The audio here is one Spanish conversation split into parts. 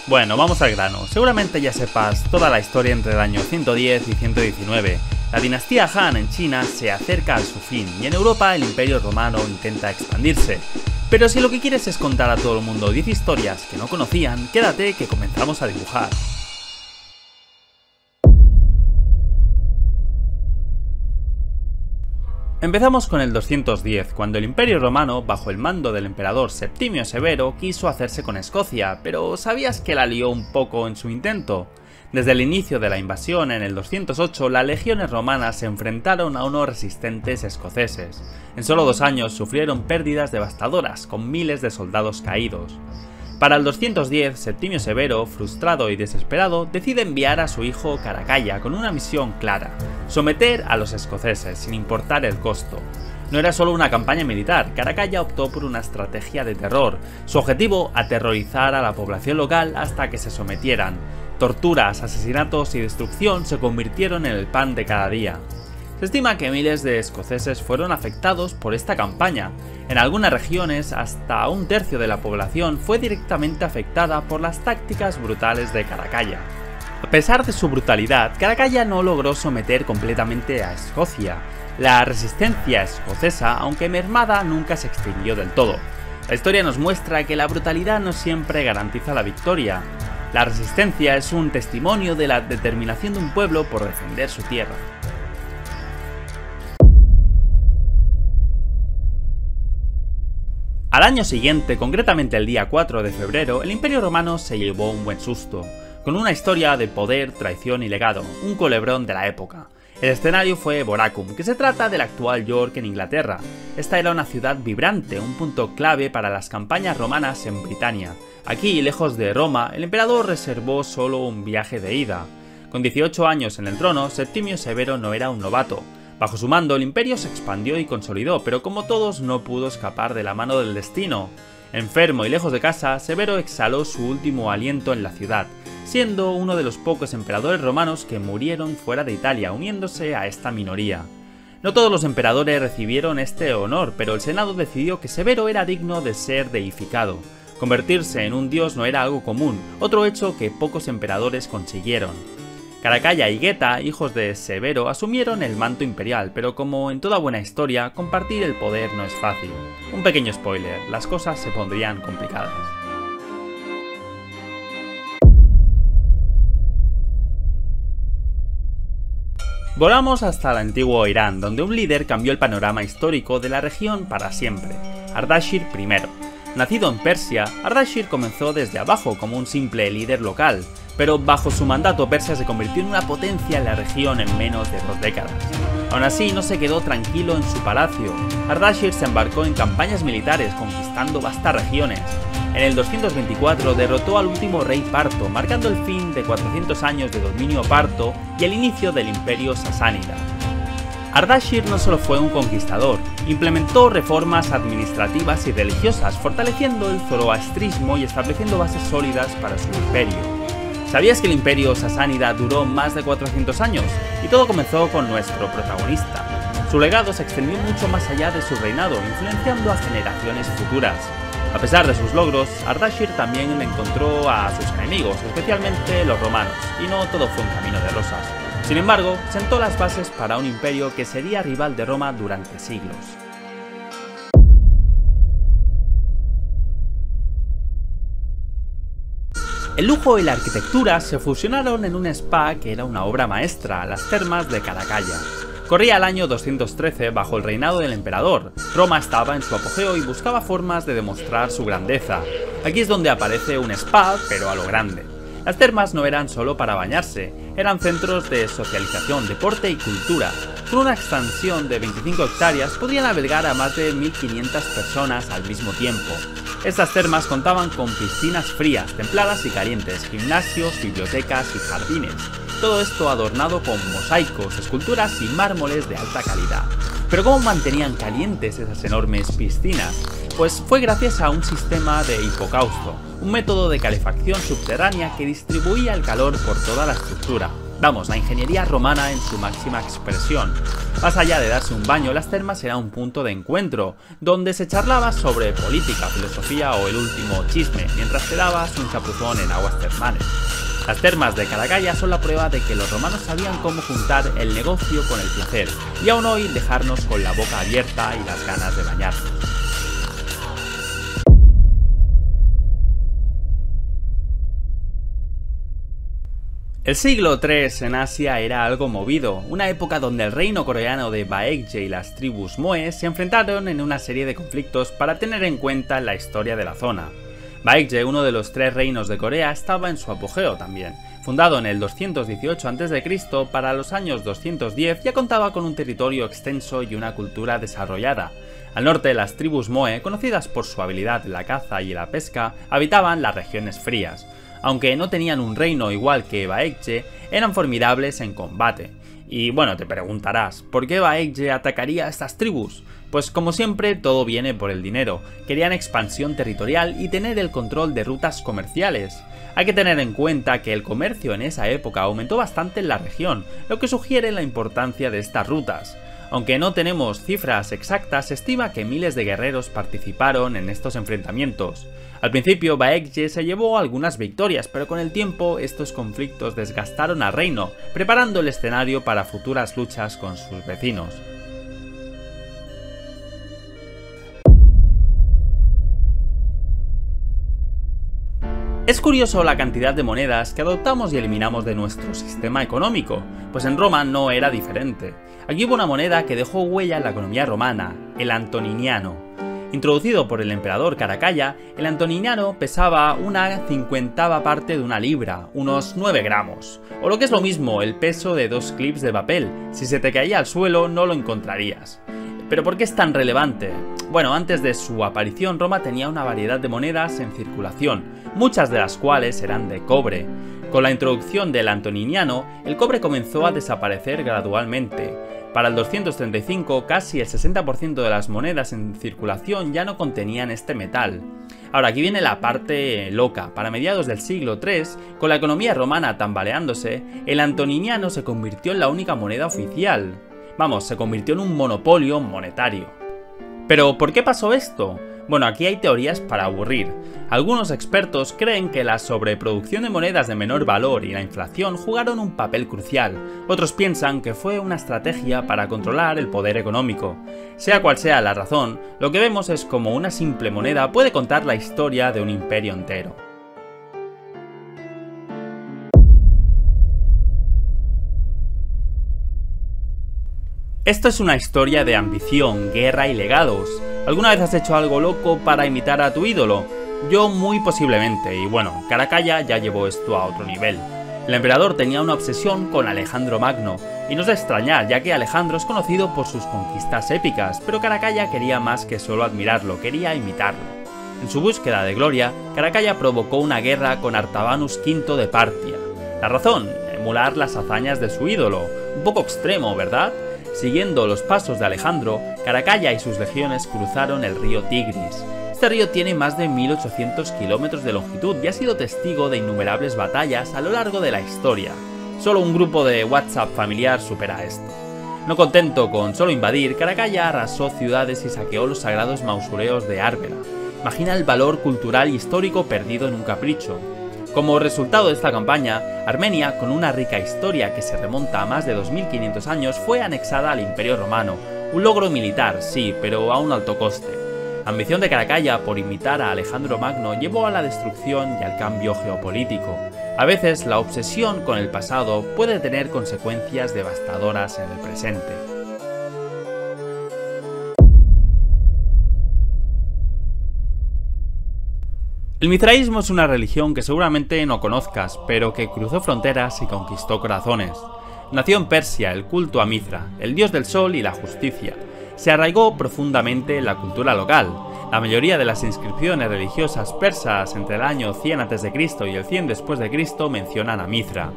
Bueno, vamos al grano. Seguramente ya sepas toda la historia entre el año 110 y 119. La dinastía Han en China se acerca a su fin y en Europa el Imperio Romano intenta expandirse. Pero si lo que quieres es contar a todo el mundo 10 historias que no conocían, quédate que comenzamos a dibujar. Empezamos con el 210, cuando el Imperio Romano, bajo el mando del emperador Septimio Severo, quiso hacerse con Escocia, pero ¿sabías que la lió un poco en su intento? Desde el inicio de la invasión en el 208, las legiones romanas se enfrentaron a unos resistentes escoceses. En solo 2 años sufrieron pérdidas devastadoras, con miles de soldados caídos. Para el 210, Septimio Severo, frustrado y desesperado, decide enviar a su hijo Caracalla con una misión clara: someter a los escoceses, sin importar el costo. No era solo una campaña militar, Caracalla optó por una estrategia de terror. Su objetivo, aterrorizar a la población local hasta que se sometieran. Torturas, asesinatos y destrucción se convirtieron en el pan de cada día. Se estima que miles de escoceses fueron afectados por esta campaña. En algunas regiones, hasta 1/3 de la población fue directamente afectada por las tácticas brutales de Caracalla. A pesar de su brutalidad, Caracalla no logró someter completamente a Escocia. La resistencia escocesa, aunque mermada, nunca se extinguió del todo. La historia nos muestra que la brutalidad no siempre garantiza la victoria. La resistencia es un testimonio de la determinación de un pueblo por defender su tierra. Al año siguiente, concretamente el día 4 de febrero, el Imperio Romano se llevó un buen susto, con una historia de poder, traición y legado, un culebrón de la época. El escenario fue Boracum, que se trata del actual York en Inglaterra. Esta era una ciudad vibrante, un punto clave para las campañas romanas en Britania. Aquí, lejos de Roma, el emperador reservó solo un viaje de ida. Con 18 años en el trono, Septimio Severo no era un novato. Bajo su mando, el imperio se expandió y consolidó, pero como todos no pudo escapar de la mano del destino. Enfermo y lejos de casa, Severo exhaló su último aliento en la ciudad, siendo uno de los pocos emperadores romanos que murieron fuera de Italia, uniéndose a esta minoría. No todos los emperadores recibieron este honor, pero el Senado decidió que Severo era digno de ser deificado. Convertirse en un dios no era algo común, otro hecho que pocos emperadores consiguieron. Caracalla y Geta, hijos de Severo, asumieron el manto imperial, pero como en toda buena historia, compartir el poder no es fácil. Un pequeño spoiler, las cosas se pondrían complicadas. Volamos hasta el antiguo Irán, donde un líder cambió el panorama histórico de la región para siempre: Ardashir I. Nacido en Persia, Ardashir comenzó desde abajo como un simple líder local, pero bajo su mandato Persia se convirtió en una potencia en la región en menos de 2 décadas. Aún así, no se quedó tranquilo en su palacio. Ardashir se embarcó en campañas militares, conquistando vastas regiones. En el 224 derrotó al último rey parto, marcando el fin de 400 años de dominio parto y el inicio del imperio sasánida. Ardashir no solo fue un conquistador, implementó reformas administrativas y religiosas, fortaleciendo el zoroastrismo y estableciendo bases sólidas para su imperio. ¿Sabías que el imperio sasánida duró más de 400 años? Y todo comenzó con nuestro protagonista. Su legado se extendió mucho más allá de su reinado, influenciando a generaciones futuras. A pesar de sus logros, Ardashir también encontró a sus enemigos, especialmente los romanos, y no todo fue un camino de rosas. Sin embargo, sentó las bases para un imperio que sería rival de Roma durante siglos. El lujo y la arquitectura se fusionaron en un spa que era una obra maestra, las termas de Caracalla. Corría el año 213 bajo el reinado del emperador. Roma estaba en su apogeo y buscaba formas de demostrar su grandeza. Aquí es donde aparece un spa, pero a lo grande. Las termas no eran solo para bañarse, eran centros de socialización, deporte y cultura. Con una extensión de 25 hectáreas podían albergar a más de 1500 personas al mismo tiempo. Estas termas contaban con piscinas frías, templadas y calientes, gimnasios, bibliotecas y jardines. Todo esto adornado con mosaicos, esculturas y mármoles de alta calidad. Pero ¿cómo mantenían calientes esas enormes piscinas? Pues fue gracias a un sistema de hipocausto, un método de calefacción subterránea que distribuía el calor por toda la estructura. Vamos, la ingeniería romana en su máxima expresión. Más allá de darse un baño, las termas era un punto de encuentro, donde se charlaba sobre política, filosofía o el último chisme, mientras te dabas un chapuzón en aguas termales. Las termas de Caracalla son la prueba de que los romanos sabían cómo juntar el negocio con el placer, y aún hoy dejarnos con la boca abierta y las ganas de bañarnos. El siglo III en Asia era algo movido, una época donde el reino coreano de Baekje y las tribus Moe se enfrentaron en una serie de conflictos para tener en cuenta la historia de la zona. Baekje, uno de los 3 reinos de Corea, estaba en su apogeo también. Fundado en el 218 a.C., para los años 210 ya contaba con un territorio extenso y una cultura desarrollada. Al norte, las tribus Moe, conocidas por su habilidad en la caza y la pesca, habitaban las regiones frías. Aunque no tenían un reino igual que Baekje, eran formidables en combate. Y bueno, te preguntarás, ¿por qué Baekje atacaría a estas tribus? Pues como siempre, todo viene por el dinero. Querían expansión territorial y tener el control de rutas comerciales. Hay que tener en cuenta que el comercio en esa época aumentó bastante en la región, lo que sugiere la importancia de estas rutas. Aunque no tenemos cifras exactas, se estima que miles de guerreros participaron en estos enfrentamientos. Al principio, Baekje se llevó algunas victorias, pero con el tiempo estos conflictos desgastaron al reino, preparando el escenario para futuras luchas con sus vecinos. Es curioso la cantidad de monedas que adoptamos y eliminamos de nuestro sistema económico, pues en Roma no era diferente. Aquí hubo una moneda que dejó huella en la economía romana, el antoniniano. Introducido por el emperador Caracalla, el antoniniano pesaba una 50ª parte de una libra, unos 9 gramos, o lo que es lo mismo, el peso de 2 clips de papel. Si se te caía al suelo no lo encontrarías. ¿Pero por qué es tan relevante? Bueno, antes de su aparición, Roma tenía una variedad de monedas en circulación, muchas de las cuales eran de cobre. Con la introducción del antoniniano, el cobre comenzó a desaparecer gradualmente. Para el 235, casi el 60% de las monedas en circulación ya no contenían este metal. Ahora, aquí viene la parte loca. Para mediados del siglo III, con la economía romana tambaleándose, el antoniniano se convirtió en la única moneda oficial. Vamos, se convirtió en un monopolio monetario. ¿Pero por qué pasó esto? Bueno, aquí hay teorías para aburrir. Algunos expertos creen que la sobreproducción de monedas de menor valor y la inflación jugaron un papel crucial. Otros piensan que fue una estrategia para controlar el poder económico. Sea cual sea la razón, lo que vemos es cómo una simple moneda puede contar la historia de un imperio entero. Esto es una historia de ambición, guerra y legados. ¿Alguna vez has hecho algo loco para imitar a tu ídolo? Yo muy posiblemente, y bueno, Caracalla ya llevó esto a otro nivel. El emperador tenía una obsesión con Alejandro Magno, y no es de extrañar, ya que Alejandro es conocido por sus conquistas épicas, pero Caracalla quería más que solo admirarlo, quería imitarlo. En su búsqueda de gloria, Caracalla provocó una guerra con Artabanus V de Partia. La razón, emular las hazañas de su ídolo. Un poco extremo, ¿verdad? Siguiendo los pasos de Alejandro, Caracalla y sus legiones cruzaron el río Tigris. Este río tiene más de 1800 kilómetros de longitud y ha sido testigo de innumerables batallas a lo largo de la historia. Solo un grupo de WhatsApp familiar supera esto. No contento con solo invadir, Caracalla arrasó ciudades y saqueó los sagrados mausoleos de Árbela. Imagina el valor cultural y histórico perdido en un capricho. Como resultado de esta campaña, Armenia, con una rica historia que se remonta a más de 2500 años, fue anexada al Imperio Romano. Un logro militar, sí, pero a un alto coste. La ambición de Caracalla por imitar a Alejandro Magno llevó a la destrucción y al cambio geopolítico. A veces, la obsesión con el pasado puede tener consecuencias devastadoras en el presente. El mizraísmo es una religión que seguramente no conozcas, pero que cruzó fronteras y conquistó corazones. Nació en Persia el culto a Mithra, el dios del sol y la justicia. Se arraigó profundamente en la cultura local. La mayoría de las inscripciones religiosas persas entre el año 100 a.C. y el 100 después de Cristo mencionan a Mithra.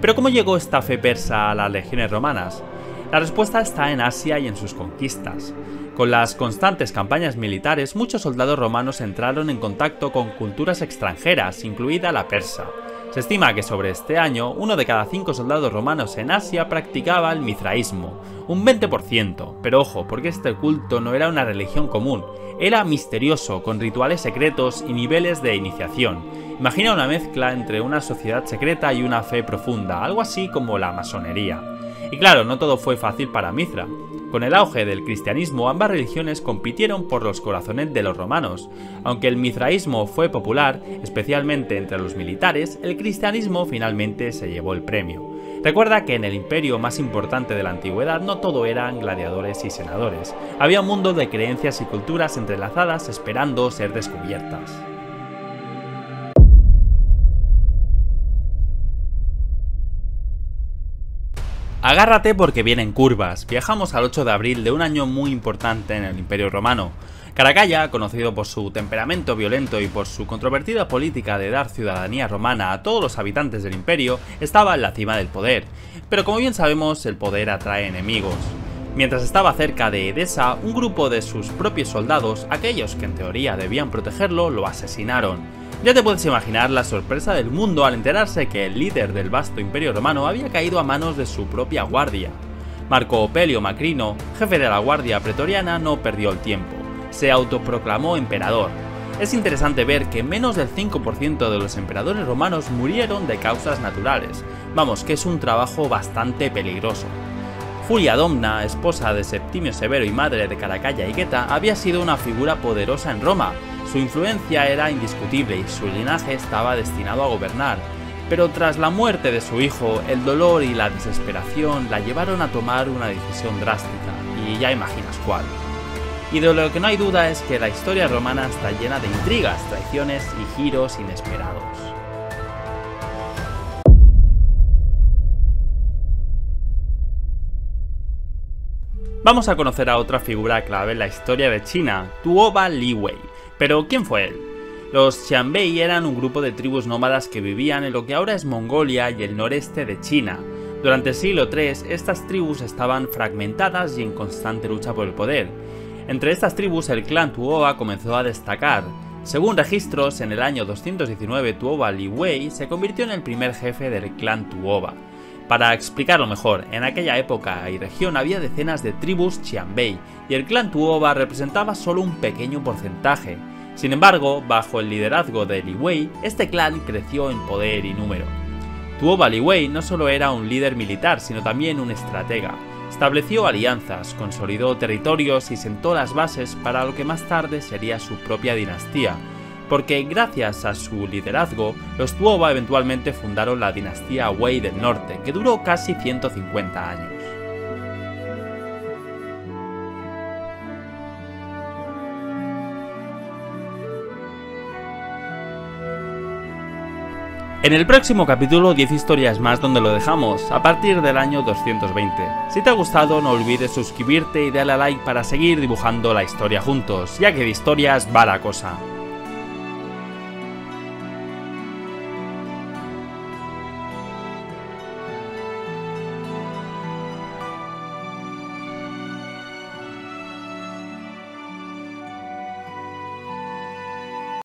¿Pero cómo llegó esta fe persa a las legiones romanas? La respuesta está en Asia y en sus conquistas. Con las constantes campañas militares, muchos soldados romanos entraron en contacto con culturas extranjeras, incluida la persa. Se estima que sobre este año, 1 de cada 5 soldados romanos en Asia practicaba el mithraísmo, un 20%, pero ojo, porque este culto no era una religión común, era misterioso, con rituales secretos y niveles de iniciación. Imagina una mezcla entre una sociedad secreta y una fe profunda, algo así como la masonería. Y claro, no todo fue fácil para Mithra. Con el auge del cristianismo, ambas religiones compitieron por los corazones de los romanos. Aunque el mithraísmo fue popular, especialmente entre los militares, el cristianismo finalmente se llevó el premio. Recuerda que en el imperio más importante de la antigüedad no todo eran gladiadores y senadores. Había un mundo de creencias y culturas entrelazadas esperando ser descubiertas. Agárrate porque vienen curvas. Viajamos al 8 de abril de un año muy importante en el Imperio Romano. Caracalla, conocido por su temperamento violento y por su controvertida política de dar ciudadanía romana a todos los habitantes del imperio, estaba en la cima del poder. Pero como bien sabemos, el poder atrae enemigos. Mientras estaba cerca de Edesa, un grupo de sus propios soldados, aquellos que en teoría debían protegerlo, lo asesinaron. Ya te puedes imaginar la sorpresa del mundo al enterarse que el líder del vasto imperio romano había caído a manos de su propia guardia. Marco Opelio Macrino, jefe de la guardia pretoriana, no perdió el tiempo. Se autoproclamó emperador. Es interesante ver que menos del 5% de los emperadores romanos murieron de causas naturales. Vamos, que es un trabajo bastante peligroso. Julia Domna, esposa de Septimio Severo y madre de Caracalla y Geta, había sido una figura poderosa en Roma. Su influencia era indiscutible y su linaje estaba destinado a gobernar. Pero tras la muerte de su hijo, el dolor y la desesperación la llevaron a tomar una decisión drástica, y ya imaginas cuál. Y de lo que no hay duda es que la historia romana está llena de intrigas, traiciones y giros inesperados. Vamos a conocer a otra figura clave en la historia de China, Tuoba Li Wei. Pero ¿quién fue él? Los Xianbei eran un grupo de tribus nómadas que vivían en lo que ahora es Mongolia y el noreste de China. Durante el siglo III, estas tribus estaban fragmentadas y en constante lucha por el poder. Entre estas tribus, el clan Tuoba comenzó a destacar. Según registros, en el año 219, Tuoba Li Wei se convirtió en el primer jefe del clan Tuoba. Para explicarlo mejor, en aquella época y región había decenas de tribus Xianbei y el clan Tuoba representaba solo un pequeño porcentaje. Sin embargo, bajo el liderazgo de Li Wei, este clan creció en poder y número. Tuoba Li Wei no solo era un líder militar, sino también un estratega. Estableció alianzas, consolidó territorios y sentó las bases para lo que más tarde sería su propia dinastía. Porque gracias a su liderazgo, los Tuoba eventualmente fundaron la dinastía Wei del Norte, que duró casi 150 años. En el próximo capítulo 10 historias más donde lo dejamos, a partir del año 220. Si te ha gustado no olvides suscribirte y darle a like para seguir dibujando la historia juntos, ya que de historias va la cosa.